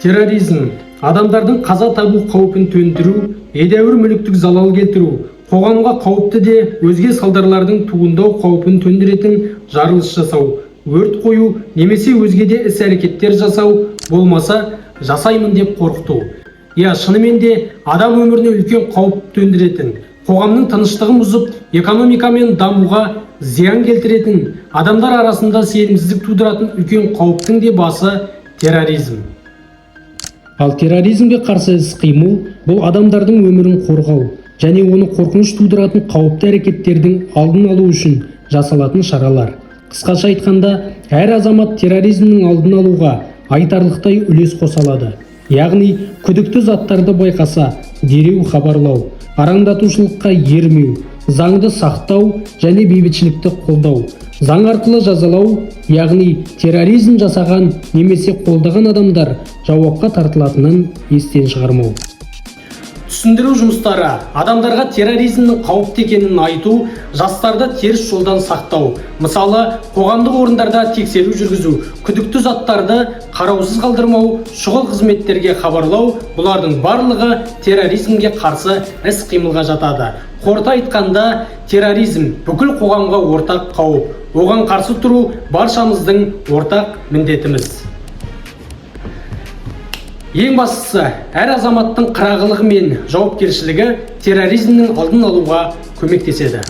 Терроризм адамдардың қаза табу қаупін төндіру, едәуір мүліктік залал келтіру, қоғамға қауіпті де өзге салдарлардың туындау қаупін төндіретін жарылыс жасау, өрт қою немесе өзге де іс-әрекеттер жасау, болмаса жасаймын деп қорқыту. Шынымен де адам өміріне үлкен қауіп төндіретін, қоғамның тыныштығын бұзып, экономика мен дамуға зиян келтіретін, адамдар арасында сенімсіздік тудыратын үлкен қауіптің де басы терроризм. Ал терроризмге қарсы іс-қимыл бұл адамдардың өмірін қорғау және оны қорқыныш тудыратын қауіпті әрекеттердің алдын алу үшін жасалатын шаралар. Қысқаша айтқанда, әр азамат терроризмнің алдын алуға айтарлықтай үлес қоса алады. Яғни, күдікті заттарды байқаса, дереу хабарлау, араңдатушылыққа ермеу, заңды сақтау және бейбітшілікті қолдау, заң арқылы жазалау, яғни терроризм жасаған немесе қолдаған адамдар жауапқа тартылатынын естен шығармау. Түсіндіру жұмыстары адамдарға терроризмнің қауіпті екенін айту, жастарды теріс жолдан сақтау. Мысалы, қоғамдық орындарда тексеру жүргізу, күдікті заттарды қараусыз қалдырмау, шұғыл қызметтерге хабарлау, бұлардың барлығы терроризмге қарсы іс-қимылға жатады. Қорыта айтқанда, терроризм бүкіл қоғамға ортақ қауіп. Оған қарсы тұру баршамыздың ортақ міндетіміз. Ең бастысы, әр азаматтың қырағылығы мен жауапкершілігі терроризмнің алдын алуға көмектеседі.